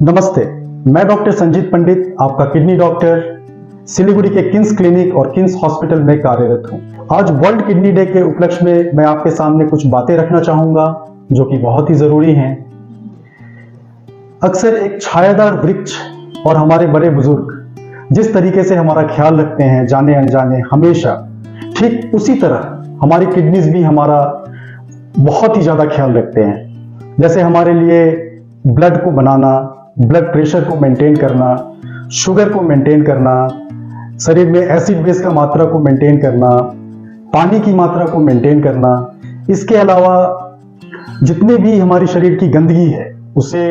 नमस्ते, मैं डॉक्टर संजीत पंडित, आपका किडनी डॉक्टर, सिलीगुड़ी के किंग्स क्लिनिक और किंग्स हॉस्पिटल में कार्यरत हूं। आज वर्ल्ड किडनी डे के उपलक्ष्य में मैं आपके सामने कुछ बातें रखना चाहूंगा जो कि बहुत ही जरूरी हैं। अक्सर एक छायादार वृक्ष और हमारे बड़े बुजुर्ग जिस तरीके से हमारा ख्याल रखते हैं जाने अनजाने हमेशा, ठीक उसी तरह हमारी किडनीज भी हमारा बहुत ही ज्यादा ख्याल रखते हैं। जैसे हमारे लिए ब्लड को बनाना, ब्लड प्रेशर को मेंटेन करना, शुगर को मेंटेन करना, शरीर में एसिड बेस का मात्रा को मेंटेन करना, पानी की मात्रा को मेंटेन करना, इसके अलावा जितने भी हमारी शरीर की गंदगी है उसे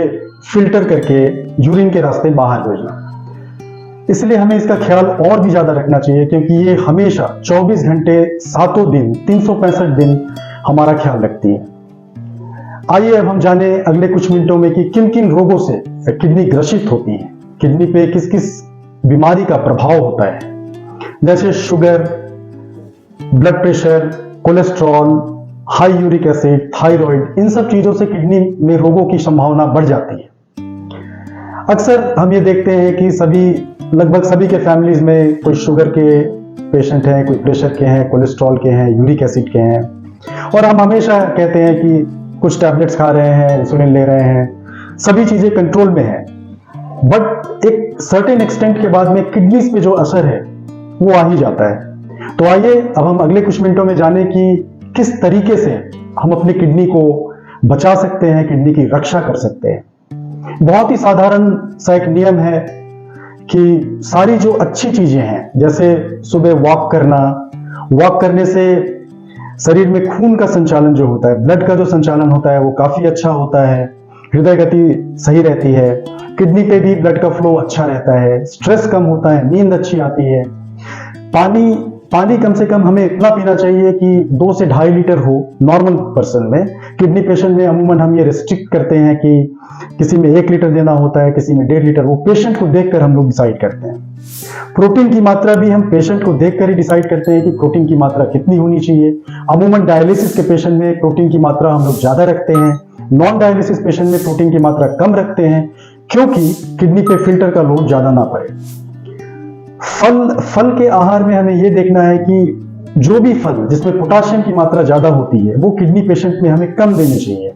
फिल्टर करके यूरिन के रास्ते बाहर भेजना। इसलिए हमें इसका ख्याल और भी ज्यादा रखना चाहिए क्योंकि ये हमेशा 24 घंटे 7 दिन 365 दिन हमारा ख्याल रखती है। आइए अब हम जाने अगले कुछ मिनटों में कि किन किन रोगों से किडनी ग्रसित होती है, किडनी पे किस किस बीमारी का प्रभाव होता है, जैसे sugar, blood pressure, cholesterol, high uric acid, thyroid. इन सब चीजों से किडनी में रोगों की संभावना बढ़ जाती है। अक्सर हम ये देखते हैं कि लगभग सभी के फैमिलीज में कोई शुगर के पेशेंट हैं, कोई प्रेशर के हैं, कोलेस्ट्रॉल के हैं, यूरिक एसिड के हैं, और हम हमेशा कहते हैं कि कुछ टैबलेट्स खा रहे हैं, इंसुलिन ले रहे हैं, सभी चीजें कंट्रोल में है। बट एक सर्टेन एक्सटेंट के बाद में किडनीज पे जो असर है वो आ ही जाता है। तो आइए अब हम अगले कुछ मिनटों में जाने कि किस तरीके से हम अपनी किडनी को बचा सकते हैं, किडनी की रक्षा कर सकते हैं। बहुत ही साधारण सा एक नियम है कि सारी जो अच्छी चीजें हैं, जैसे सुबह वॉक करने से शरीर में खून का संचालन जो होता है, ब्लड का जो संचालन होता है वो काफी अच्छा होता है, हृदय गति सही रहती है, किडनी पे भी ब्लड का फ्लो अच्छा रहता है, स्ट्रेस कम होता है, नींद अच्छी आती है। पानी कम से कम हमें इतना पीना चाहिए कि 2 से 2.5 लीटर हो नॉर्मल पर्सन में। किडनी पेशेंट में अमूमन हम ये रिस्ट्रिक्ट करते हैं कि किसी में 1 लीटर देना होता है, किसी में 1.5 लीटर, वो पेशेंट को देखकर हम लोग डिसाइड करते हैं। प्रोटीन की मात्रा भी हम पेशेंट को देखकर ही डिसाइड करते हैं कि प्रोटीन की मात्रा कितनी होनी चाहिए। अमूमन डायलिसिस के पेशेंट में प्रोटीन की मात्रा हम लोग ज्यादा रखते हैं, नॉन डायलिसिस पेशेंट में प्रोटीन की मात्रा कम रखते हैं, क्योंकि किडनी पे फिल्टर का लोड ज्यादा ना पड़े। फल के आहार में हमें यह देखना है कि जो भी फल जिसमें पोटाशियम की मात्रा ज्यादा होती है वो किडनी पेशेंट में हमें कम देने चाहिए।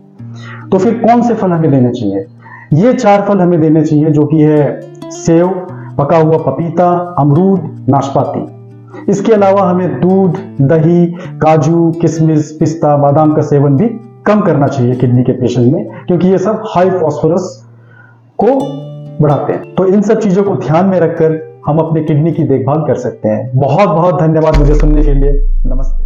तो फिर कौन से फल हमें देने चाहिए? ये 4 फल हमें देने चाहिए, जो कि है सेव, पका हुआ पपीता, अमरूद, नाशपाती। इसके अलावा हमें दूध, दही, काजू, किशमिश, पिस्ता, बादाम का सेवन भी कम करना चाहिए किडनी के पेशेंट में, क्योंकि ये सब हाई फास्फोरस को बढ़ाते हैं। तो इन सब चीजों को ध्यान में रखकर हम अपने किडनी की देखभाल कर सकते हैं। बहुत बहुत धन्यवाद मुझे सुनने के लिए। नमस्ते।